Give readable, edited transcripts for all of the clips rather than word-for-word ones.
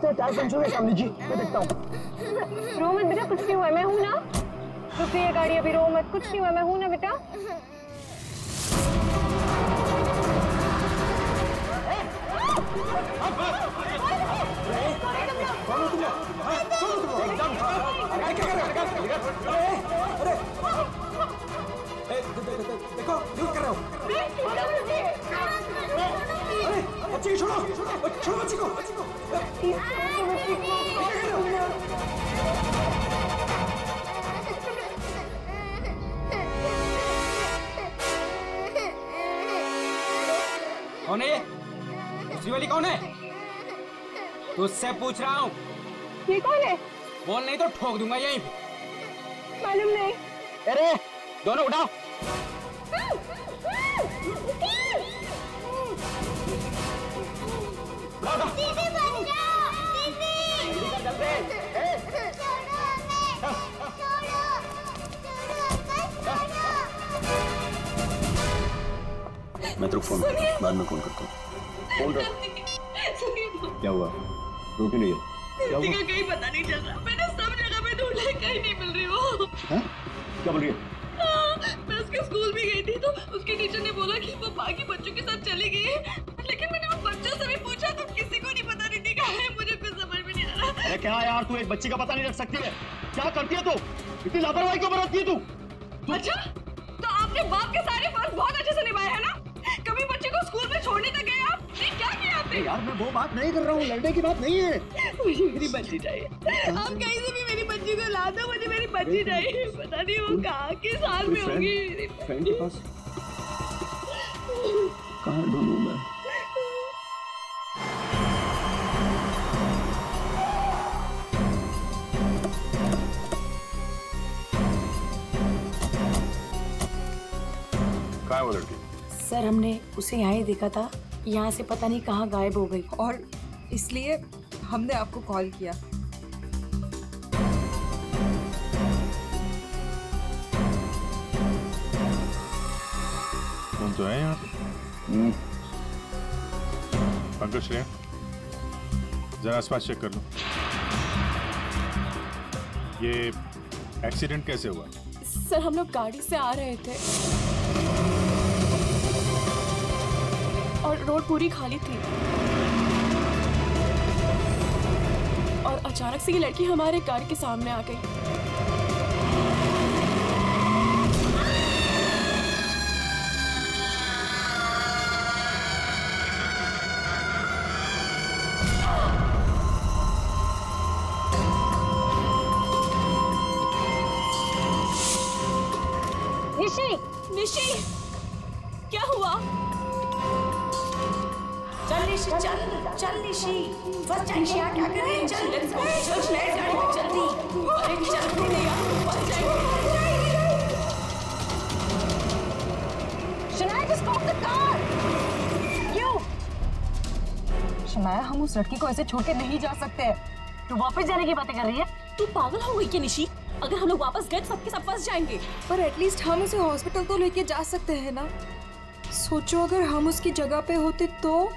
लगता है tyre puncture है। कमली जी मैं देखता हूँ। रो मत बेटा, कुछ नहीं हुआ, मैं हूँ ना। रुकिए गाड़ी, अभी रो मत, कुछ नहीं हुआ, मैं हूँ ना बेटा। देखो क्यों कर रहे हो? अरे बच्चे को छोड़ो, छोड़ो बच्चे को। कौन है ये? दूसरी वाली कौन है? तुझसे पूछ रहा हूँ। ये कौन है? बोल नहीं तो ठोक दूंगा यहीं पे। मालूम नहीं। अरे दोनों उठाओ। दीदी बचाओ, दीदी। छोड़ो हमें, मैं तो फोन बाद में फोन करता हूँ। बोल रहा क्या हुआ? रो क्यों नहीं है? क्या हुआ? कहीं पता नहीं चल रहा। मैंने सब जगह पे ढूंढा, कहीं नहीं मिल रही वो। क्या बोल रही है? मैं उसके स्कूल भी गई थी तो उसके टीचर ने बोला कि वो बाकी बच्चों के साथ चली गई है, लेकिन मैंने उन बच्चों से भी पूछा तो किसी को नहीं पता नहीं कहा है। मुझे कुछ समझ में नहीं आ रहा। अरे क्या यार, तू एक बच्ची का पता नहीं रख सकती है? क्या करती है तू? इतनी लापरवाही क्यों बरतती है तू? अच्छा, तो आपने बाप के सारे फर्ज बहुत अच्छे से निभाए हैं ना? कभी बच्चे को स्कूल में छोड़ने तक गए आप? नहीं, क्या किया आपने? यार मैं वो बात नहीं कर रहा हूँ, लड़ने की बात नहीं है। मुझे मेरी बच्ची चाहिए। आप कहीं से भी मेरी बच्ची को ला दो, मुझे मेरी बच्ची चाहिए। पता नहीं वो कहाँ किस हाल में होगी। फ्रेंड के पास कहाँ ढूंढूं मैं? कहाँ है वो लड़की? सर हमने उसे यहाँ ही देखा था, यहाँ से पता नहीं कहाँ गायब हो गई और इसलिए हमने आपको कॉल किया। कौन तो है यहाँ? पंकज श्रेया, जरा आसपास चेक कर लो। ये एक्सीडेंट कैसे हुआ? सर हम लोग गाड़ी से आ रहे थे और रोड पूरी खाली थी और अचानक से ये लड़की हमारे गाड़ी के सामने आ गई। निशी, निशी, क्या हुआ? चल निशी, चल चल निशी, फर्स्ट टाइम क्या कर रही है? चल लेट्स गो, चल लेट्स गो जल्दी। अरे जल्दी नहीं यार, फंस जाएंगे। Shanaya stop the car. क्यों? शनाया हम उस लड़की को ऐसे छोड़ के नहीं जा सकते। तू वापस जाने की बातें कर रही है? तू पागल हो गई क्या निशी? अगर हम लोग वापस गए सबके सब फंस जाएंगे। पर एटलीस्ट हम उसे हॉस्पिटल तो लेके जा सकते हैं ना। सोचो अगर हम उसकी जगह पे होते तो।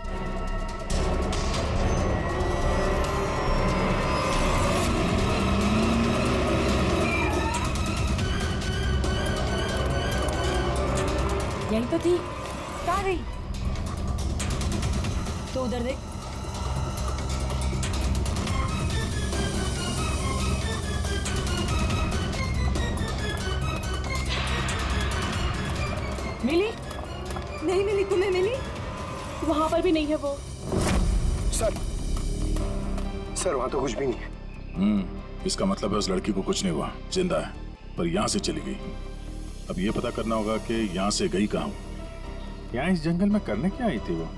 यहीं तो थी। कहाँ गई? तो उधर देख। मिली? नहीं मिली। तुम्हें मिली? वहां पर भी नहीं है वो। सर वहां तो कुछ भी नहीं है। इसका मतलब है उस लड़की को कुछ नहीं हुआ, जिंदा है, पर यहाँ से चली गई। अब ये पता करना होगा कि यहाँ से गई कहाँ। यहाँ इस जंगल में करने क्या आई थी वो?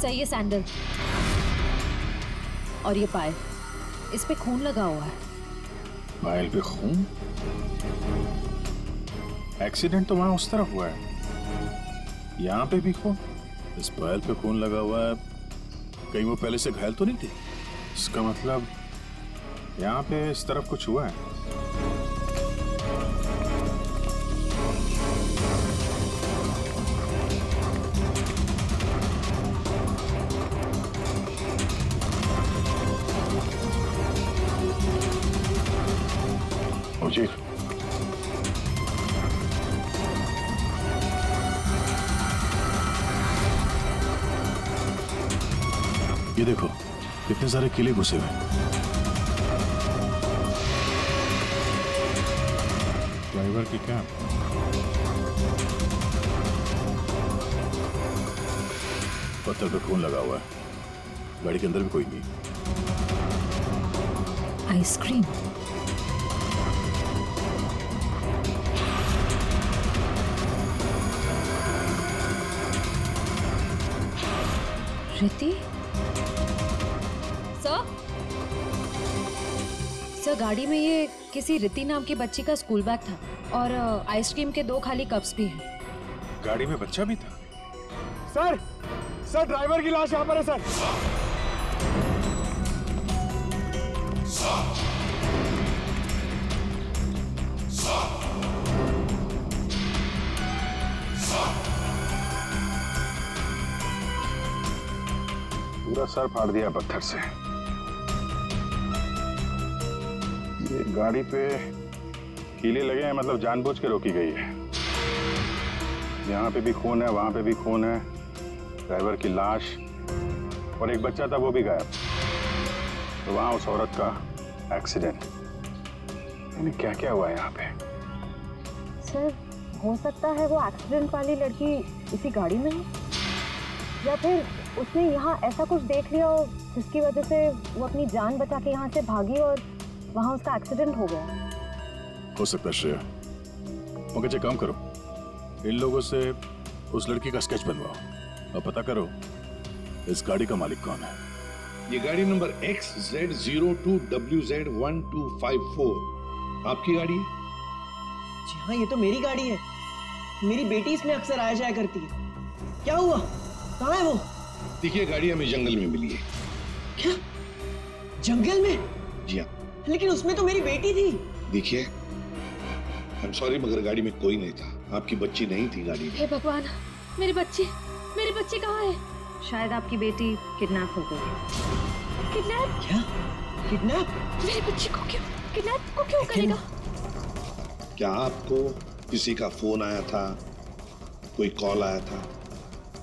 सही है सैंडल। और ये पायल, इस पे खून लगा हुआ है। पायल पे खून? एक्सीडेंट तो वहां उस तरफ हुआ है, यहाँ पे भी खून। इस पायल पे खून लगा हुआ है, कहीं वो पहले से घायल तो नहीं थी? इसका मतलब यहाँ पे इस तरफ कुछ हुआ है। जी ये देखो कितने सारे किले घुसे हुए। ड्राइवर की क्या पत्थर पे खून लगा हुआ है, गाड़ी के अंदर भी कोई नहीं। आइसक्रीम रिति सर गाड़ी में ये किसी रिति नाम की बच्ची का स्कूल बैग था और आइसक्रीम के 2 खाली कप्स भी हैं। गाड़ी में बच्चा भी था? सर ड्राइवर की लाश यहाँ पर है सर। पूरा सर फाड़ दिया पत्थर से। ये गाड़ी पे कीले लगे हैं, मतलब जानबूझ के रोकी गई है। यहाँ पे भी खून है, वहां पे भी खून है, ड्राइवर की लाश और एक बच्चा था वो भी गायब। तो वहां उस औरत का एक्सीडेंट। यानी क्या क्या हुआ है यहाँ पे? सर हो सकता है वो एक्सीडेंट वाली लड़की इसी गाड़ी में है, या फिर उसने यहाँ ऐसा कुछ देख लिया हो जिसकी वजह से वो अपनी जान बचा के यहाँ से भागी और वहाँ उसका एक्सीडेंट हो गया। हो सकता है श्रेया। मगर एक काम करो, इन लोगों से उस लड़की का स्केच बनवाओ और पता करो इस गाड़ी का मालिक कौन है। ये गाड़ी नंबर XZ02WZ1254 आपकी गाड़ी है? जी हाँ, ये तो मेरी गाड़ी है। मेरी बेटी इसमें अक्सर आया जाया करती है। क्या हुआ? कहाँ है वो? देखिए गाड़ी हमें जंगल में मिली है। क्या? जंगल में? जी हाँ। लेकिन उसमें तो मेरी बेटी थी। देखिए आई एम सॉरी मगर गाड़ी में कोई नहीं था। आपकी बच्ची नहीं थी गाड़ी में। हे भगवान, मेरी बच्ची कहाँ है? शायद आपकी बेटी किडनैप हो गई। किडनैप? क्या? किडनैप? मेरी बच्ची को क्यों किडनैप को क्यों करेगा? क्या आपको किसी का फोन आया था, कोई कॉल आया था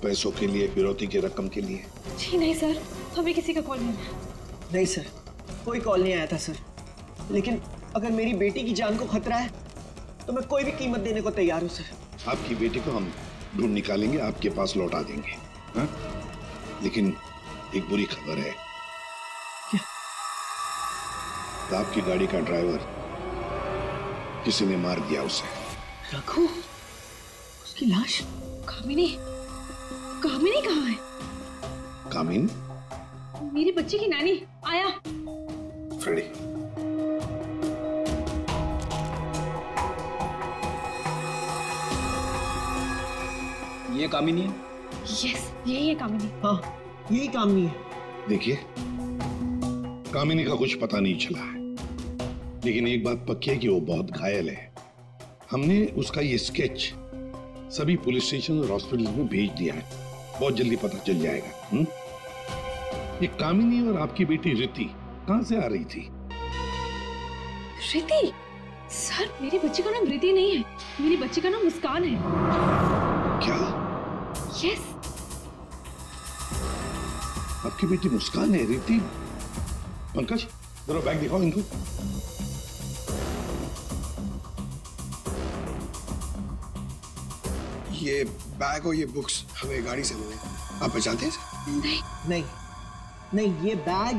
पैसों के लिए, फिरौती की रकम के लिए? जी नहीं सर, हमें किसी का कॉल नहीं आया। नहीं सर, कोई कॉल नहीं आया था सर। लेकिन अगर मेरी बेटी की जान को खतरा है तो मैं कोई भी कीमत देने को तैयार हूँ सर। आपकी बेटी को हम ढूंढ निकालेंगे, आपके पास लौटा देंगे। हा? लेकिन एक बुरी खबर है। क्या? तो आपकी गाड़ी का ड्राइवर किसी ने मार दिया उसे। रघु? उसकी लाश? कामिनी कहाँ है? कामिनी? मेरी बच्ची की नानी आया। फ्रेडी, ये कामिनी है? यस, यही है कामिनी। हाँ, यही कामिनी है। देखिए कामिनी का कुछ पता नहीं चला है, लेकिन एक बात पक्की है कि वो बहुत घायल है। हमने उसका ये स्केच सभी पुलिस स्टेशन और हॉस्पिटल में भेज दिया है, बहुत जल्दी पता चल जाएगा। ये कामिनी और आपकी बेटी रिति कहां से आ रही थी? रिति? सर मेरी बच्ची का नाम रिति नहीं है, मेरी बच्ची का नाम मुस्कान है। क्या? यस। आपकी बेटी मुस्कान है? रिति? पंकज जरा बैग दिखाओ इनको। ये बैग और ये बुक्स हमें गाड़ी से मिले, आप पहचानते हैं? नहीं, ये बैग,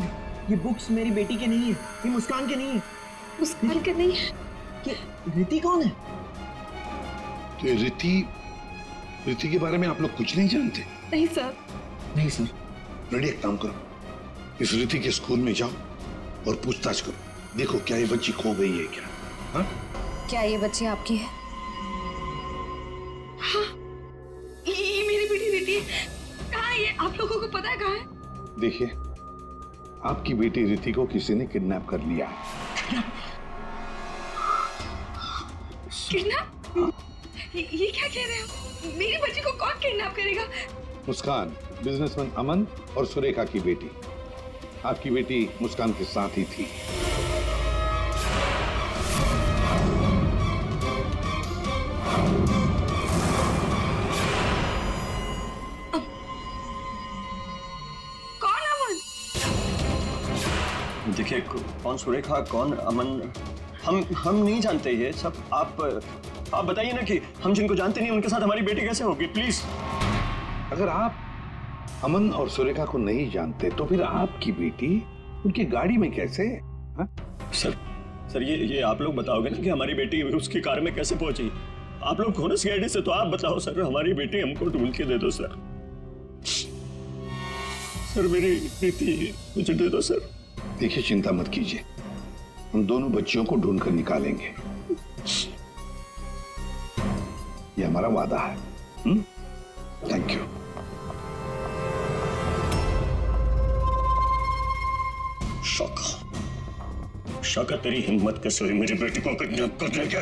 ये बुक्स मेरी बेटी के नहीं है, ये मुस्कान के नहीं है। मुस्कान के नहीं है? ये रिति कौन है? तो ये रिति के बारे में आप लोग कुछ नहीं जानते? नहीं सर। नहीं सर। रेडी, एक काम करो, इस रिति के स्कूल में जाओ और पूछताछ करो, देखो क्या ये बच्ची खो गई है क्या? हाँ? क्या ये बच्ची आपकी है? हाँ, ये मेरी बेटी रिति है। कहाँ है ये? आप लोगों को पता है कहाँ है? देखिए, आपकी बेटी रिति को किसी ने किडनैप कर लिया है। किडनैप? ये क्या कह रहे हो? मेरी बच्ची को कौन किडनैप करेगा? मुस्कान, बिजनेसमैन अमन और सुरेखा की बेटी। आपकी बेटी मुस्कान के साथ ही थी। देखिए, कौन सुरेखा कौन अमन, हम नहीं जानते ये सब। आप बताइए ना कि हम जिनको जानते नहीं उनके साथ हमारी बेटी कैसे होगी, प्लीज। अगर आप अमन और सुरेखा को नहीं जानते तो फिर आपकी बेटी उनकी गाड़ी में कैसे? हा? सर ये आप लोग बताओगे ना कि हमारी बेटी उसकी कार में कैसे पहुंची? आप लोग हो ना सीआईडी से, तो आप बताओ सर, हमारी बेटी हमको ढूंढ के दे दो सर। सर मेरी बेटी मुझे दे दो सर। देखिए, चिंता मत कीजिए, हम दोनों बच्चियों को ढूंढ कर निकालेंगे। ये हमारा वादा है। Thank you. शौका, तेरी हिम्मत कैसे हुई मेरी बेटी को किडनैप करने की?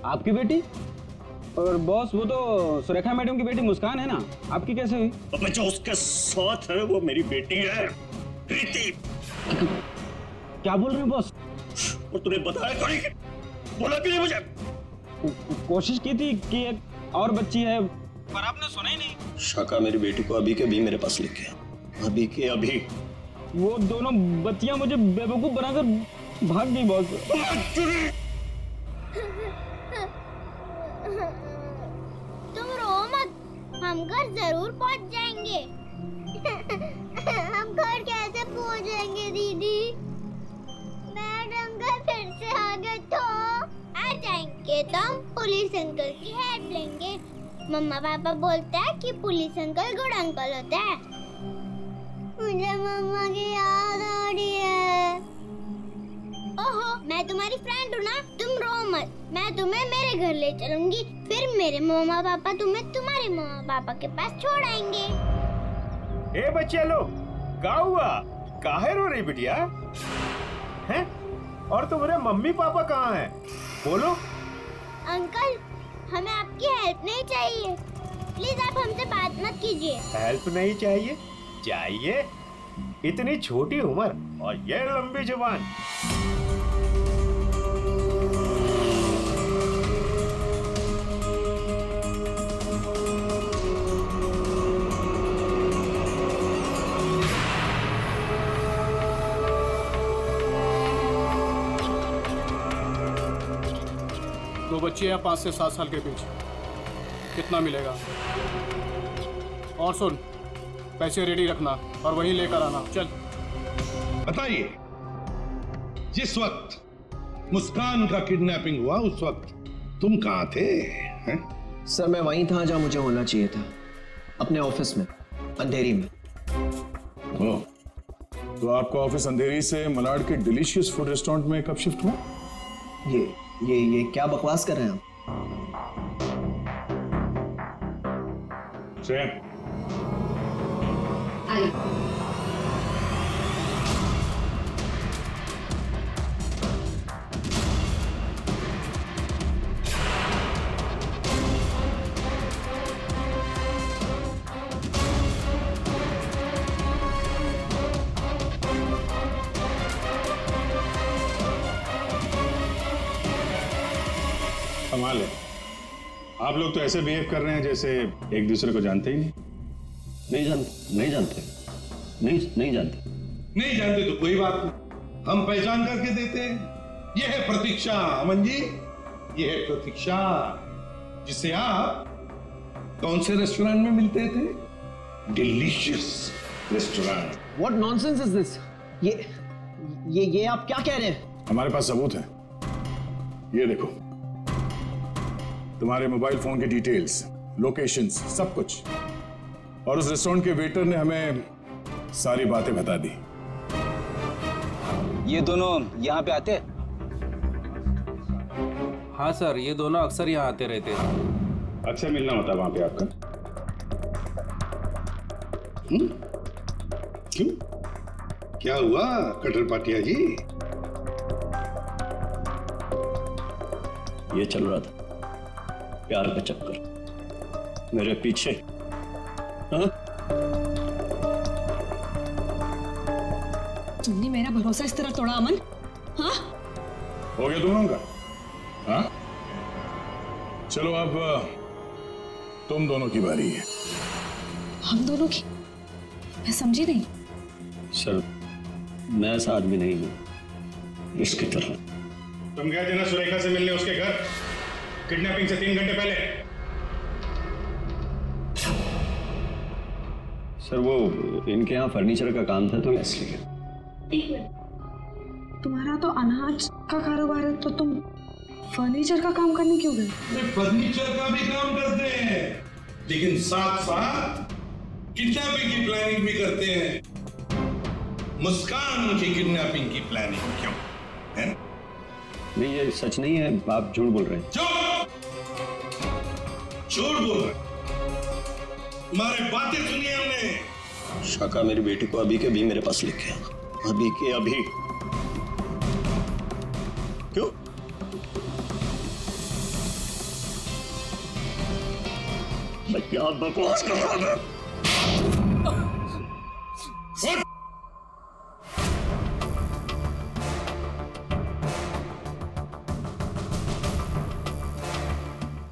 आपकी बेटी? और बॉस, वो तो सुरेखा मैडम की बेटी मुस्कान है ना, आपकी कैसे हुई? अब जो उसके साथ है वो मेरी बेटी है, प्रीति। क्या बोल रहे हैं बॉस? और तूने बताया थोड़ी, बोला क्यों नहीं मुझे? कोशिश की थी कि एक और बच्ची है, पर आपने सुना ही नहीं। शाका, मेरी बेटी को अभी के अभी मेरे पास लेके आ, अभी के अभी। वो दोनों बच्चियां मुझे बेवकूफ बनाकर भाग गई बॉस। तुम रो मत, हम घर जरूर पहुंच जाएंगे। हम घर कैसे पहुंचेंगे दीदी? मैडम घर फिर से आ गए तो आ जाएंगे तो हम पुलिस अंकल की हेल्प लेंगे। मम्मा पापा बोलते हैं कि पुलिस अंकल गुड अंकल होता है। मुझे मम्मा की याद आ रही है। ओहो, मैं तुम्हारी फ्रेंड हूँ ना, तुम रो मत, मैं तुम्हें मेरे घर ले चलूंगी, फिर मेरे मम्मा पापा तुम्हें तुम्हारे मम्मा पापा के पास छोड़ आएंगे। ए बच्चे लोग, क्या हुआ? काहे रो रही बिटिया? हैं? और तुम्हारे मम्मी पापा कहाँ हैं? बोलो। अंकल, हमें आपकी हेल्प नहीं चाहिए, प्लीज आप हमसे बात मत कीजिए। हेल्प नहीं चाहिए? चाहिए? इतनी छोटी उम्र और ये लंबी जुबान। दो बच्चे हैं 5 से 7 साल के बीच, कितना मिलेगा? और सुन, पैसे रेडी रखना और वहीं लेकर आना। चल। बताइए, जिस वक्त मुस्कान का किडनैपिंग हुआ उस वक्त तुम कहाँ थे? हैं? सर मैं वहीं था जहाँ मुझे होना चाहिए था, अपने ऑफिस में, अंधेरी में। ओह, तो आपका ऑफिस अंधेरी से मलाड के डिलीशियस फूड रेस्टोरेंट में कब शिफ्ट हुआ? ये क्या बकवास कर रहे हैं आप? कमाल है, आप लोग तो ऐसे बिहेव कर रहे हैं जैसे एक दूसरे को जानते ही नहीं। नहीं जानते। नहीं जानते तो कोई बात नहीं, हम पहचान करके देते हैं। यह है प्रतीक्षा अमन जी, यह है प्रतीक्षा जिसे आप कौन से रेस्टोरेंट में मिलते थे? Delicious restaurant. What nonsense is this? ये आप क्या कह रहे हैं? हमारे पास सबूत है, ये देखो, तुम्हारे मोबाइल फोन की डिटेल्स, लोकेशंस, सब कुछ। और उस रेस्टोरेंट के वेटर ने हमें सारी बातें बता दी। ये दोनों यहाँ पे आते? हाँ सर, ये दोनों अक्सर यहाँ आते रहते हैं। अच्छा मिलना होता वहां पे आपका? क्यों, क्या हुआ कटर पाटिया जी? ये चल रहा था प्यार का चक्कर मेरे पीछे। हाँ? तुमने मेरा भरोसा इस तरह तोड़ा अमन? हाँ? हो गया तुम लोगों का? हाँ? चलो अब तुम दोनों की बारी है। हम दोनों की? मैं समझी नहीं। सर, मैं ऐसा आदमी नहीं हूं इसकी तरह। तुम गए थे ना सुरेखा से मिलने उसके घर किडनैपिंग से 3 घंटे पहले? सर वो इनके यहाँ फर्नीचर का काम था तो इसलिए। एक मिनट, तुम्हारा तो अनाज का कारोबार है तो तुम फर्नीचर का काम करने क्यों गए? फर्नीचर का भी काम करते हैं लेकिन साथ साथ किडनैपिंग की प्लानिंग भी करते हैं। मुस्कान की किडनैपिंग की प्लानिंग क्यों है? नहीं ये सच नहीं है, आप झूठ बोल रहे हैं। झूठ बोल रहे, तुम्हारे बातें सुनी हमने। शाका मेरी बेटी को अभी के अभी मेरे पास लेके आए, अभी के अभी। क्यों? मैं क्या बकवास कर रहा था?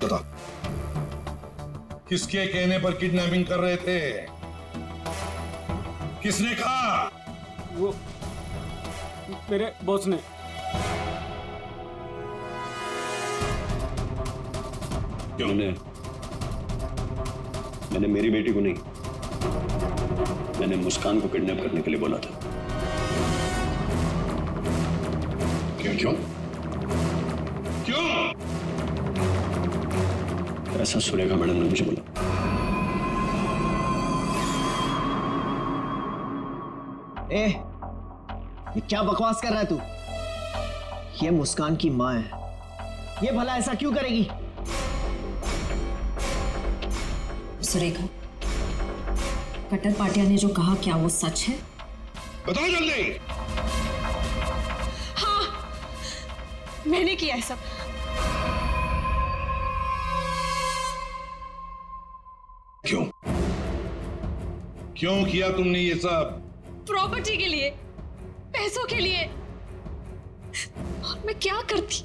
बता, किसके कहने पर किडनैपिंग कर रहे थे? किसने कहा? वो मेरे बॉस ने। क्यों? मैंने मेरी बेटी को नहीं, मैंने मुस्कान को किडनैप करने के लिए बोला था। क्यों क्यों क्यों? ऐसा सुरेखा मैडम ने मुझे बोला। ए, ये क्या बकवास कर रहा है तू? ये मुस्कान की माँ है, ये भला ऐसा क्यों करेगी? सुरेखा, कटर पाटिया ने जो कहा क्या वो सच है? बताओ जल्दी। हाँ, मैंने किया है सब। क्यों क्यों किया तुमने ये सब? प्रॉपर्टी के लिए, पैसों के लिए। और मैं क्या करती?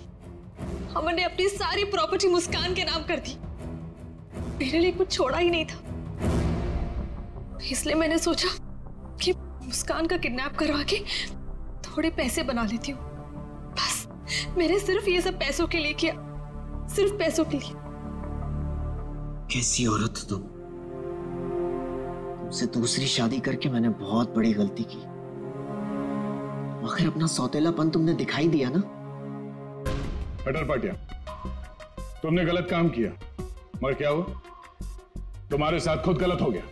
हमने अपनी सारी प्रॉपर्टी मुस्कान के नाम कर दी। मेरे लिए कुछ छोड़ा ही नहीं था, इसलिए मैंने सोचा कि मुस्कान का किडनैप करवा के थोड़े पैसे बना लेती हूँ। बस मैंने सिर्फ ये सब पैसों के लिए किया, सिर्फ पैसों के लिए। कैसी औरत हो तुम? तुमसे दूसरी शादी करके मैंने बहुत बड़ी गलती की। आखिर अपना सौतेलापन तुमने दिखाई दिया ना। कटर पाटिया, तुमने गलत काम किया, मगर क्या हुआ? तुम्हारे साथ खुद गलत हो गया।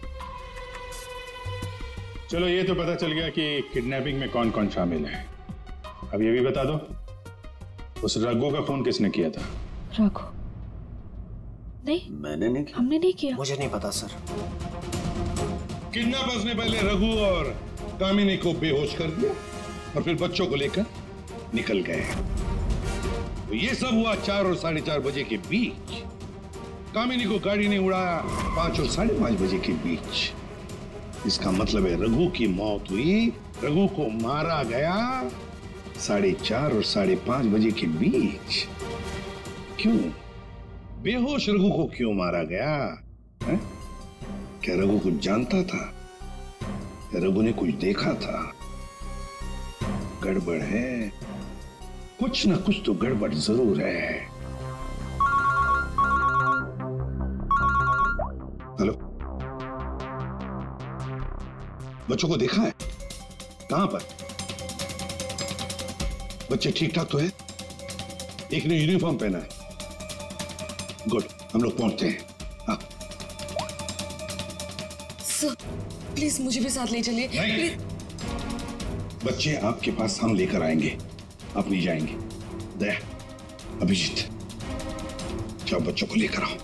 चलो ये तो पता चल गया कि किडनैपिंग में कौन कौन शामिल है। अब ये भी बता दो, उस रघु का फोन किसने किया था? रघु? नहीं, मैंने नहीं किया। हमने नहीं किया। मुझे नहीं पता सर। किडनैपर्स ने पहले रघु और कामिनी को बेहोश कर दिया और फिर बच्चों को लेकर निकल गए। तो ये सब हुआ 4 और 4:30 बजे के बीच। कामिनी को गाड़ी ने उड़ाया 5 और 5:30 बजे के बीच। इसका मतलब है रघु की मौत हुई, रघु को मारा गया 4:30 और 5:30 बजे के बीच। क्यों? बेहोश रघु को क्यों मारा गया है? क्या रघु कुछ जानता था? क्या रघु ने कुछ देखा था? गड़बड़ है, कुछ ना कुछ तो गड़बड़ जरूर है। हेलो, बच्चों को देखा है? कहां पर? बच्चे ठीक ठाक तो है? एक ने यूनिफॉर्म पहना है। गुड, हम लोग पहुंचते हैं। हाँ। सर, प्लीज मुझे भी साथ ले चलिए। प्लीज। बच्चे आपके पास हम लेकर आएंगे, आप नहीं जाएंगे। दया, अभिजीत, जाओ बच्चों को लेकर आओ।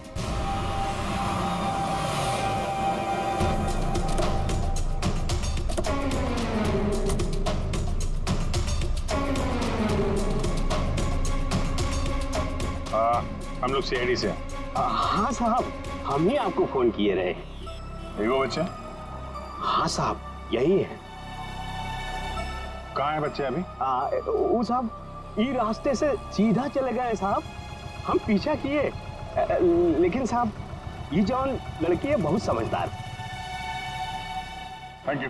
हम लोग सीआईडी से हैं। हाँ साहब, हम ही आपको फोन किए रहे। यही वो बच्चे? हाँ साहब, यही है। कहाँ है बच्चे अभी? वो साहब ये रास्ते से सीधा चले गए साहब, हम पीछा किए, लेकिन साहब ये जौन लड़की है बहुत समझदार। Thank you.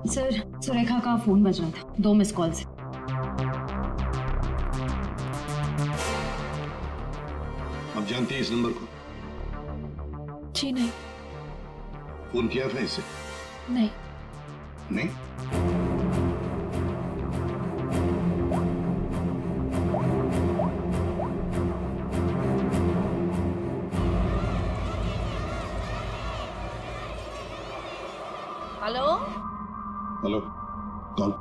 सर, सुरेखा का फोन बज रहा था, 2 मिस कॉल से। आप जानते हैं इस नंबर को? जी नहीं। फोन किया था इसे? नहीं। नहीं? हेलो? हेलो, कौन?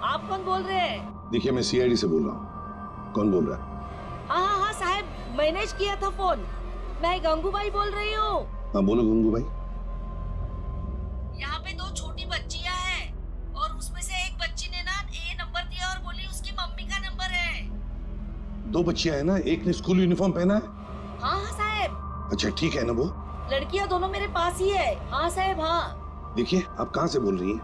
आप कौन बोल रहे हैं? देखिए, मैं सीआईडी से बोल रहा हूँ। कौन बोल रहा है? हाँ साहब, मैंने किया था फोन। मैं गंगूबाई बोल रही हूँ। हाँ बोलो गंगूबाई। यहाँ पे 2 छोटी बच्चियाँ हैं और उसमें से एक बच्ची ने ना ये नंबर दिया और बोली उसकी मम्मी का नंबर है। 2 बच्चियाँ हैं ना, एक ने स्कूल यूनिफॉर्म पहना है? हाँ साहब। अच्छा ठीक है ना वो? लड़कियाँ दोनों मेरे पास ही है। हाँ साहब, हाँ। देखिए, आप कहाँ से बोल रही हैं?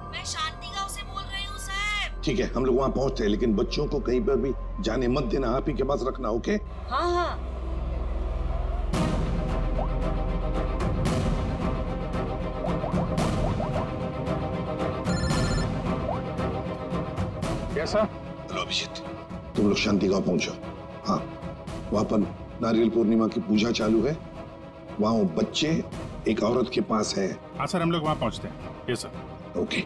मैं शांति गांव से बोल रही हूँ साहब। ठीक है, हम लोग वहाँ पहुँचते हैं, लेकिन बच्चों को कहीं पर भी जाने मत देना, आप ही के पास रखना। ओके? हाँ। कैसा? हेलो अभिजीत, तुम लोग शांति गांव पहुंचो। हाँ, वहाँ पर नारियल पूर्णिमा की पूजा चालू है। वहाँ वो बच्चे एक औरत के पास है। हाँ सर, हम लोग वहाँ पहुँचते हैं। Yes sir. ओके।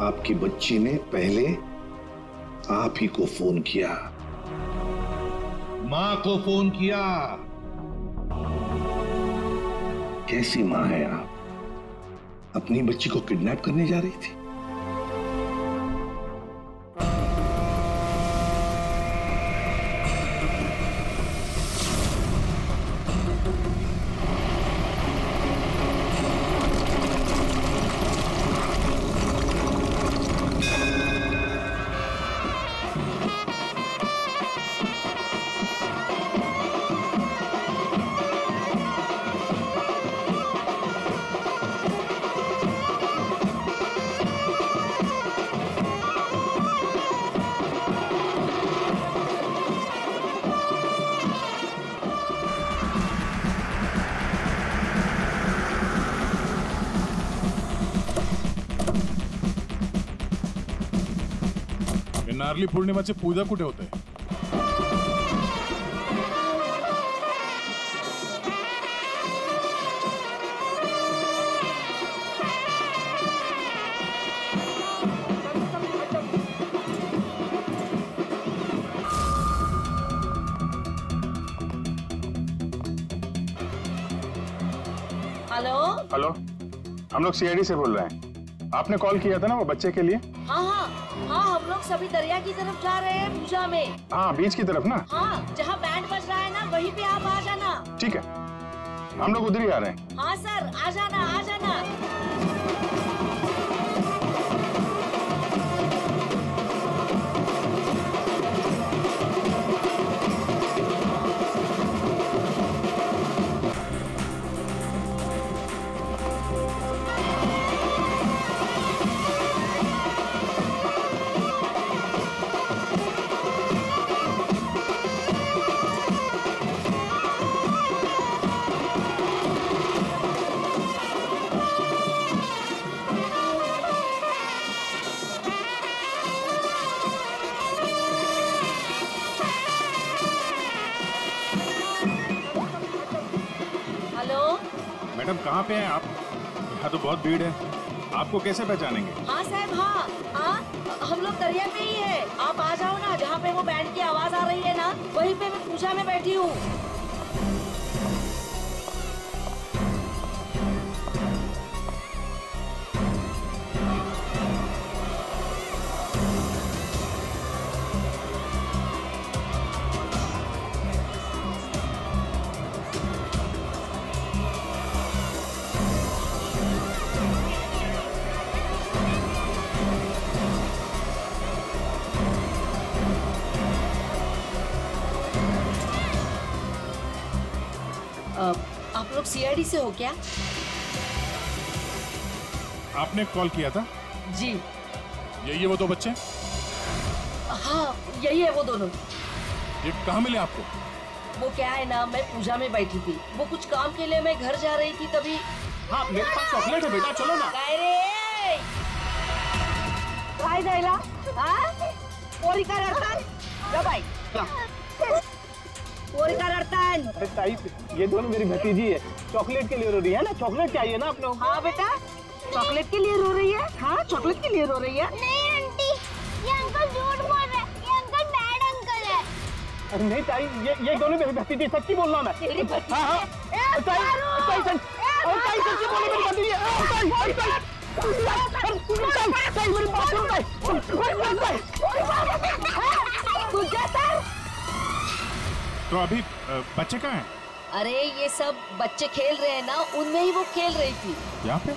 आपकी बच्ची ने पहले आप ही को फोन किया, माँ को फोन किया। कैसी माँ है आप? अपनी बच्ची को किडनैप करने जा रही थी? नारली पौर्णिमाचे पूजा कुठे होते? हेलो? हेलो, हम लोग सीआईडी से बोल रहे हैं। आपने कॉल किया था ना वो बच्चे के लिए? हाँ, हम लोग सभी दरिया की तरफ जा रहे हैं पूजा में। हाँ, बीच की तरफ ना? हाँ, जहाँ बैंड बज रहा है ना, वहीं पे आप आ जाना। ठीक है, हम लोग उधर ही आ रहे हैं। हाँ सर, आ जाना, आ जाना। मैडम कहाँ पे हैं आप? यहाँ तो बहुत भीड़ है, आपको कैसे पहचानेंगे? हाँ साहब, हाँ, हम लोग दरिया पे ही है। आप आ जाओ ना, जहाँ पे वो बैंड की आवाज आ रही है ना, वहीं पे मैं पूजा में बैठी हूँ। सीआईडी से हो क्या? आपने कॉल किया था? जी। यही है वो दो बच्चे? हाँ यही है वो दोनों। ये कहाँ मिले आपको? वो क्या है ना, मैं पूजा में बैठी थी, वो कुछ काम के लिए मैं घर जा रही थी तभी। हाँ मेरे पास चॉकलेट है बेटा, चलो ना। काय जायला पोरी का रडतान जा बाई पोरी का रडतान। अरे ताई ये दोनों मेरी भतीजी है, चॉकलेट के लिए रो रही है ना, चॉकलेट चाहिए ना आप लोग। हाँ बेटा चॉकलेट के लिए रो रही है। हाँ चॉकलेट के लिए रो रही है। नहीं आंटी, ये अंकल झूठ बोल रहे हैं, ये अंकल बैड अंकल है। अरे नहीं ताई ये दोनों मेरी भतीजी, सच्ची बोल रहा मैं। तेरी भतीजी? हाँ ताई सच्ची बोलो मेरी भतीजी। मेरी बात सुनो तो अभी बच्चे कहाँ हैं? अरे ये सब बच्चे खेल रहे हैं ना, उनमें ही वो खेल रही थी। यहाँ पे?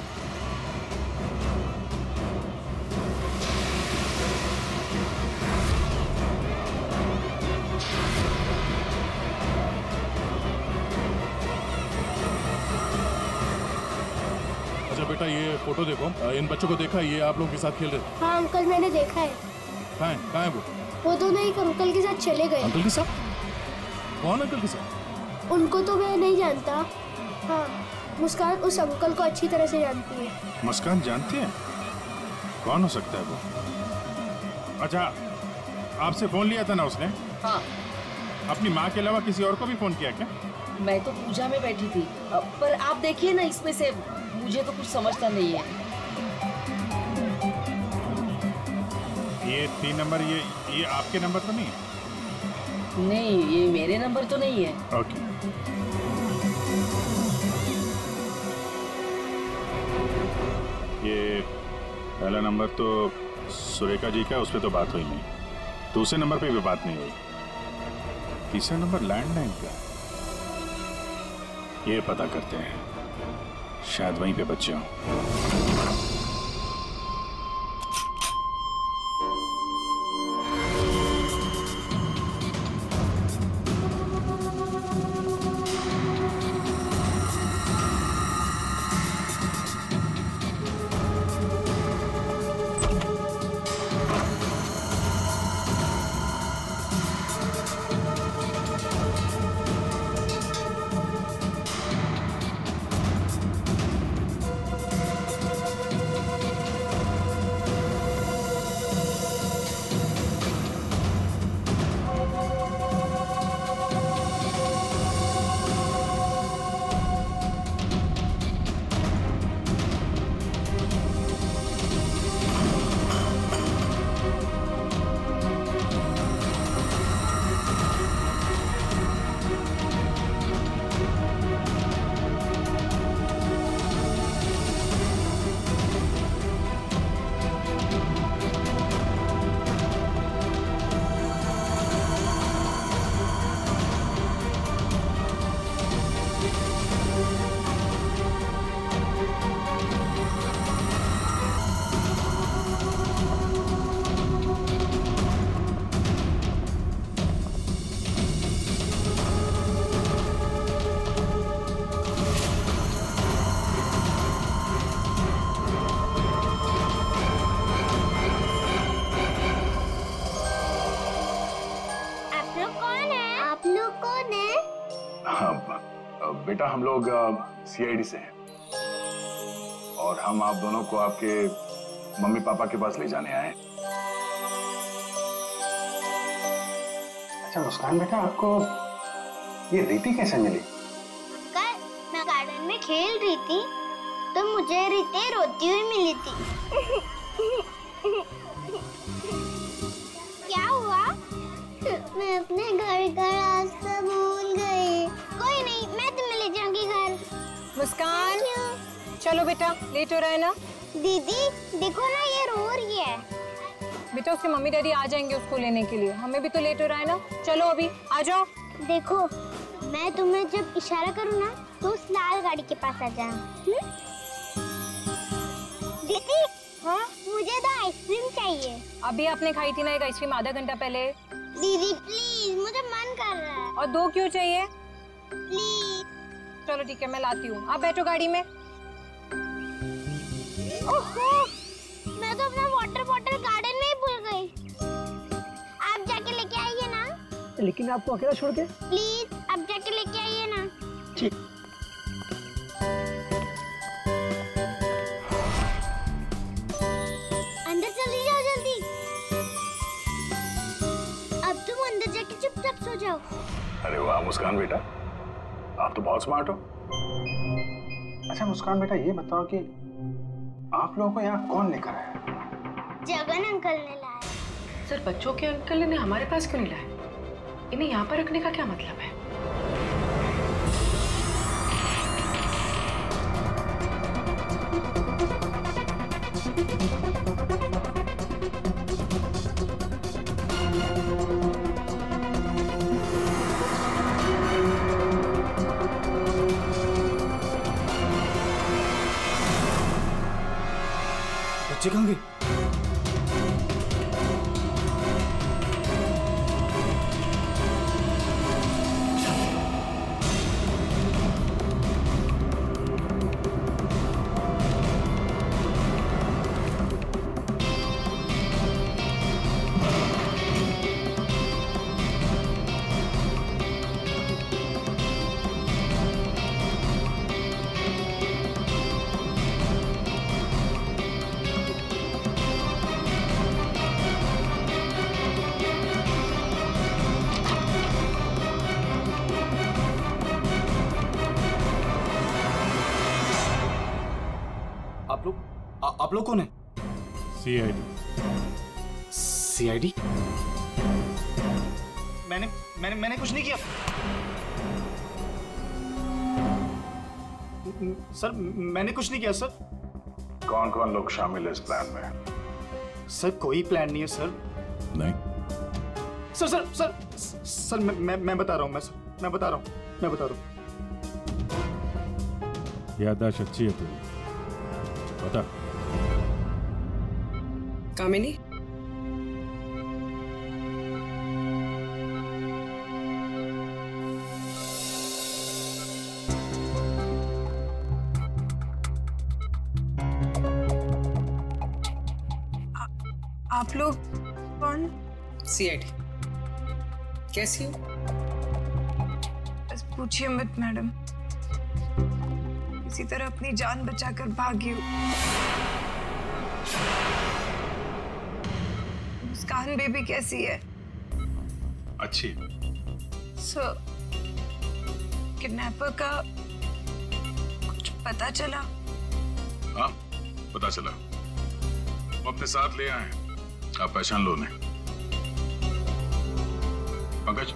अच्छा बेटा ये फोटो देखो, इन बच्चों को देखा, ये आप लोगों के साथ खेल रहे थे? हाँ अंकल मैंने देखा है। कहाँ है वो दोनों एक अंकल के साथ चले गए। अंकल के साथ? कौन अंकल के साथ? उनको तो मैं नहीं जानता। हाँ मुस्कान उस अंकल को अच्छी तरह से जानती है। मुस्कान जानती है? कौन हो सकता है वो? अच्छा आपसे फोन लिया था ना उसने? हाँ। अपनी माँ के अलावा किसी और को भी फोन किया क्या? मैं तो पूजा में बैठी थी, पर आप देखिए ना, इसमें से मुझे तो कुछ समझता नहीं है। ये 3 नंबर, ये आपके नंबर तो नहीं है? नहीं ये मेरे नंबर तो नहीं है। ओके। ये पहला नंबर तो सुरेखा जी का, उस पर तो बात हुई नहीं। दूसरे नंबर पे भी बात नहीं हुई। तीसरा नंबर लैंडलाइन का, ये पता करते हैं, शायद वहीं पे बच्चे हों। बेटा हम लोग सीआईडी से हैं और हम आप दोनों को आपके मम्मी पापा के पास ले जाने आए। अच्छा मुस्कान बेटा, आपको ये रीति कैसे मिली? कल मैं गार्डन में खेल रही थी तो मुझे रीति रोती हुई मिली थी। क्या हुआ? मैं अपने घर का रास्ता भूल गई। कोई नहीं, मैं तुम्हें ले जाऊंगी घर। मुस्कान चलो बेटा, लेट हो रहा है ना। दीदी देखो ना, ये रो रही है। बेटा उसके मम्मी डैडी आ जाएंगे उसको लेने के लिए, हमें भी तो लेट हो रहा है ना। चलो अभी आ जाओ। देखो मैं तुम्हें जब इशारा करूँ ना तो उस लाल गाड़ी के पास आ जाना। दीदी हाँ मुझे तो आइसक्रीम चाहिए। अभी आपने खाई थी ना एक आइसक्रीम आधा घंटा पहले। दीदी प्लीज, मुझे मन कर रहा है। और 2 क्यों चाहिए? प्लीज चलो ठीक है, मैं लाती हूँ, आप बैठो गाड़ी में। ओहो, मैं तो अपना वाटर बॉटल गार्डन में ही भूल गई। आप जाके लेके आइए ना। लेकिन आपको अकेला छोड़ के? प्लीज आप जाके लेके आइए ना। ठीक। अंदर चली जाओ जल्दी। अब तुम अंदर जाके चुपचाप सो जाओ। अरे वाह मुस्कान बेटा, आप तो बहुत स्मार्ट हो। अच्छा मुस्कान बेटा, ये बताओ कि आप लोगों को यहाँ कौन लेकर आया? जगन अंकल ने लाया। सर बच्चों के अंकल ने हमारे पास क्यों नहीं लाया? इन्हें यहाँ पर रखने का क्या मतलब है? बच्चे कहाँ गए? आप लोग कौन है? सीआईडी। सीआईडी? मैंने कुछ नहीं किया सर, मैंने कुछ नहीं किया सर। कौन कौन लोग शामिल है इस प्लान में? सर कोई प्लान नहीं है सर। नहीं सर सर सर सर मैं बता रहा हूँ, मैं बता रहा हूँ। याददाश्त अच्छी है तेरी, बता। कामिनी, आप लोग कौन? सीआईडी। कैसी हो? बस पूछिए मत मैडम, इसी तरह अपनी जान बचाकर भागी हूँ। मुस्कान बेबी कैसी है? अच्छी। सर, किडनैपर का कुछ पता चला? हाँ पता चला, वो अपने साथ ले आए हैं, आप पहचान लो उन्हें। पंकज,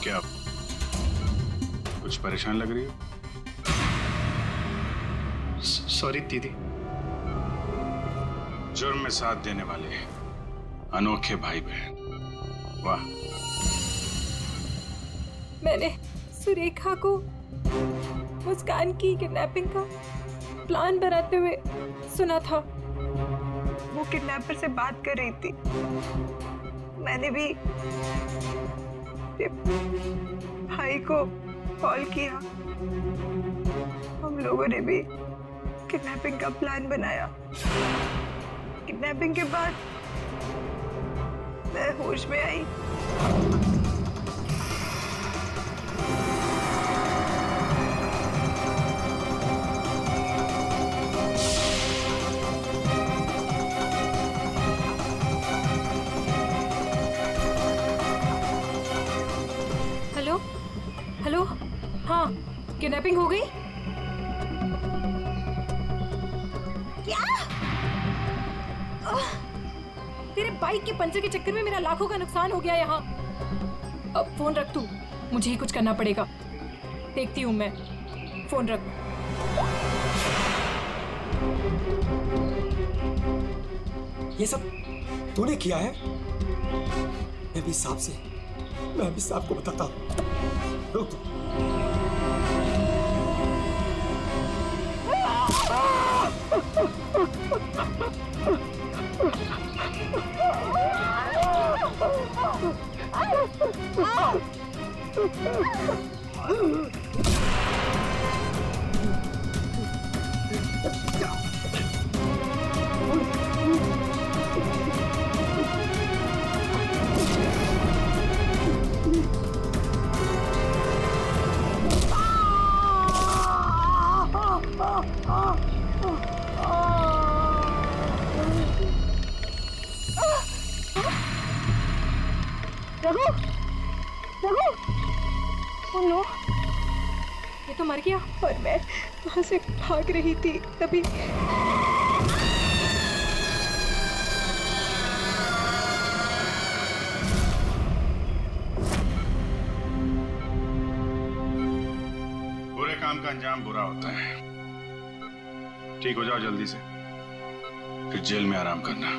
क्या कुछ परेशान लग रही हो? सॉरी दीदी। जुर्म में साथ देने वाले अनोखे भाई बहन, वाह। मैंने सुरेखा को मुस्कान की किडनैपिंग का प्लान बनाते हुए सुना था। वो किडनैपर से बात कर रही थी। मैंने भी भाई को कॉल किया। हम लोगों ने भी किडनैपिंग का प्लान बनाया। किडनैपिंग के बाद मैं होश में आई। हेलो हेलो, हाँ किडनैपिंग हो गई? क्या? तेरे बाइक के पंचर के चक्कर में मेरा लाखों का नुकसान हो गया यहाँ। अब फोन रख तू, मुझे ही कुछ करना पड़ेगा। देखती हूँ मैं, फोन रख। ये सब तूने किया है? मैं भी साहब को बताता हूँ। रुक। रघु, रघु, ओह नो, ये तो मर गया। और मैं वहां से भाग रही थी तभी। बुरे काम का अंजाम बुरा होता है। ठीक हो जाओ जल्दी से, फिर जेल में आराम करना।